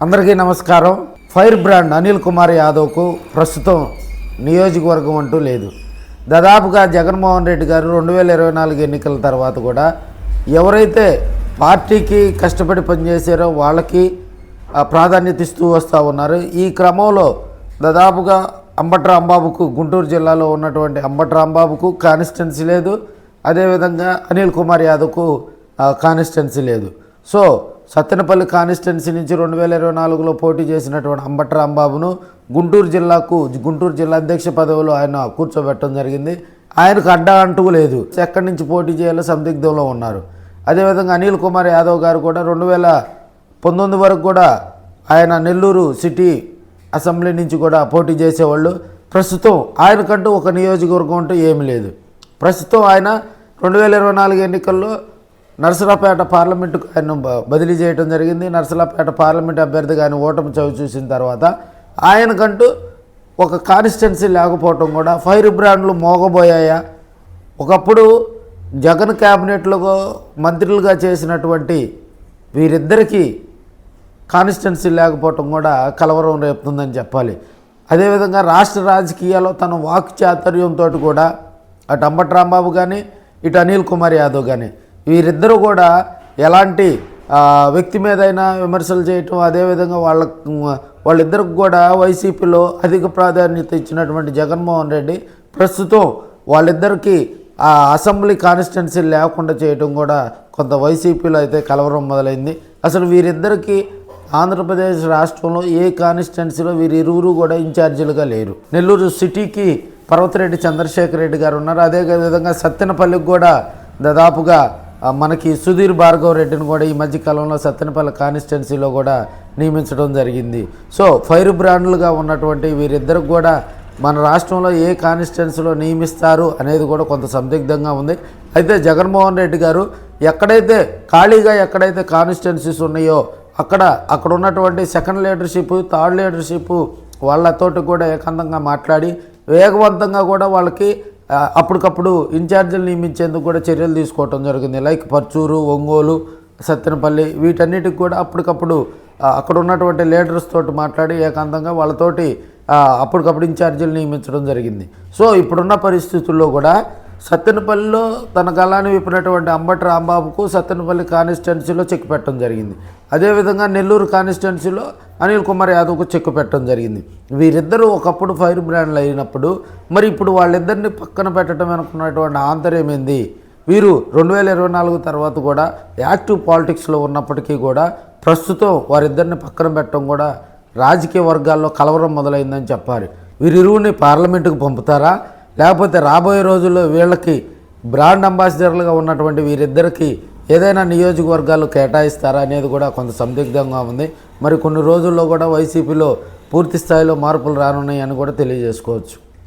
అందరికీ నమస్కారం. Fire brand Anil Kumar యాదవ్కు ప్రస్తుతం నియోజకవర్గం అంటూ లేదు. దాదాపుగా జగన్మోహన్ రెడ్డి గారు 2024 ఎన్నికల తర్వాత కూడా ఎవరైతే పార్టీకి కష్టపడి పనిచేశారో వాళ్ళకి ప్రాధాన్యత ఇస్తూ వస్తూ ఉన్నారు. ఈ క్రమంలో దాదాపుగా అంబటి రాంబాబుకు, గుంటూరు జిల్లాలో ఉన్నటువంటి అంబటి రాంబాబుకు కాన్స్టిట్యున్సీ లేదు. అదేవిధంగా అనిల్ కుమార్ యాదవ్కు కాన్స్టిట్యున్సీ లేదు. సో సత్తెనపల్లి కాన్స్టిట్యున్సీ నుంచి 2024లో పోటీ చేసినటువంటి అంబటి రాంబాబును గుంటూరు జిల్లా అధ్యక్ష పదవిలో ఆయన కూర్చోబెట్టడం జరిగింది. ఆయనకు అడ్డా అంటూ లేదు. ఎక్కడి నుంచి పోటీ చేయాలో సందిగ్ధంలో ఉన్నారు. అదేవిధంగా అనిల్ కుమార్ యాదవ్ గారు కూడా 2019 వరకు కూడా ఆయన నెల్లూరు సిటీ అసెంబ్లీ నుంచి కూడా పోటీ చేసేవాళ్ళు. ప్రస్తుతం ఆయనకంటూ ఒక నియోజకవర్గం అంటూ ఏమీ లేదు. ప్రస్తుతం ఆయన 2024 ఎన్నికల్లో నరసరావుపేట పార్లమెంటుకు ఆయన బదిలీ చేయడం జరిగింది. నరసరావుపేట పార్లమెంట్ అభ్యర్థిగా ఆయన ఓటమి చవి చూసిన తర్వాత ఆయనకంటూ ఒక కాన్స్టిట్యున్సీ లేకపోవటం కూడా ఫైర్ బ్రాండ్లు మోగబోయాయా? ఒకప్పుడు జగన్ క్యాబినెట్లో మంత్రులుగా చేసినటువంటి వీరిద్దరికీ కాన్స్టిట్యున్సీ లేకపోవటం కూడా కలవరం రేపుతుందని చెప్పాలి. అదేవిధంగా రాష్ట్ర రాజకీయాల్లో తన వాక్ చాతుర్యంతో కూడా అటు అంబటి రాంబాబు కానీ ఇటు అనిల్ కుమార్ యాదవ్ కానీ వీరిద్దరూ కూడా ఎలాంటి వ్యక్తి మీదైనా విమర్శలు చేయటం, అదేవిధంగా వాళ్ళిద్దరికి కూడా వైసీపీలో అధిక ప్రాధాన్యత ఇచ్చినటువంటి జగన్మోహన్ రెడ్డి ప్రస్తుతం వాళ్ళిద్దరికీ ఆ అసెంబ్లీ కాన్స్టిట్యున్సీ లేకుండా చేయటం కూడా కొంత వైసీపీలో అయితే కలవరం మొదలైంది. అసలు వీరిద్దరికీ ఆంధ్రప్రదేశ్ రాష్ట్రంలో ఏ కాన్స్టిట్యున్సీలో వీరిరువురు కూడా ఇన్ఛార్జీలుగా లేరు. నెల్లూరు సిటీకి పర్వతిరెడ్డి చంద్రశేఖర్ రెడ్డి గారు ఉన్నారు. అదేవిధంగా సత్తెనపల్లికి కూడా దాదాపుగా మనకి సుధీర్ భార్గవ్ రెడ్డిని కూడా ఈ మధ్యకాలంలో సత్తెనపల్లి కాన్స్టిట్యున్సీలో కూడా నియమించడం జరిగింది. సో ఫైర్ బ్రాండ్లుగా ఉన్నటువంటి వీరిద్దరికి కూడా మన రాష్ట్రంలో ఏ కాన్స్టిట్యున్సీలో నియమిస్తారు అనేది కూడా కొంత సందిగ్ధంగా ఉంది. అయితే జగన్మోహన్ రెడ్డి గారు ఎక్కడైతే ఖాళీగా కాన్స్టిట్యున్సీస్ ఉన్నాయో అక్కడ ఉన్నటువంటి సెకండ్ లీడర్షిప్, థర్డ్ లీడర్షిప్ వాళ్ళతోటి కూడా ఏకాంతంగా మాట్లాడి వేగవంతంగా కూడా వాళ్ళకి అప్పటికప్పుడు ఇన్ఛార్జీలు నియమించేందుకు కూడా చర్యలు తీసుకోవటం జరిగింది. లైక్ పర్చూరు, ఒంగోలు, సత్తెనపల్లి వీటన్నిటికి కూడా అప్పటికప్పుడు అక్కడ ఉన్నటువంటి లీడర్స్ తోటి మాట్లాడి ఏకాంతంగా వాళ్ళతోటి అప్పటికప్పుడు ఇన్ఛార్జీలు నియమించడం జరిగింది. సో ఇప్పుడున్న పరిస్థితుల్లో కూడా సత్తెనపల్లిలో తన గలాన్ని విప్పినటువంటి అంబటి రాంబాబుకు సత్తెనపల్లి కాన్స్టిట్యున్సీలో చెక్ పెట్టడం జరిగింది. అదేవిధంగా నెల్లూరు కాన్స్టిట్యున్సీలో అనిల్ కుమార్ యాదవ్కు చెక్ పెట్టడం జరిగింది. వీరిద్దరూ ఒకప్పుడు ఫైర్ బ్రాండ్లు అయినప్పుడు మరి ఇప్పుడు వాళ్ళిద్దరిని పక్కన పెట్టడం అనుకున్నటువంటి ఆంతర్యం ఏంది? వీరు 2024 తర్వాత కూడా యాక్టివ్ పాలిటిక్స్లో ఉన్నప్పటికీ కూడా ప్రస్తుతం వారిద్దరిని పక్కన పెట్టడం కూడా రాజకీయ వర్గాల్లో కలవరం మొదలైందని చెప్పాలి. వీరిరువుని పార్లమెంటుకు పంపుతారా, లేకపోతే రాబోయే రోజుల్లో వీళ్ళకి బ్రాండ్ అంబాసిడర్లుగా ఉన్నటువంటి వీరిద్దరికి ఏదైనా నియోజకవర్గాలు కేటాయిస్తారా అనేది కూడా కొంత సందిగ్ధంగా ఉంది. మరి కొన్ని రోజుల్లో కూడా వైసీపీలో పూర్తి స్థాయిలో మార్పులు రానున్నాయి అని కూడా తెలియజేసుకోవచ్చు.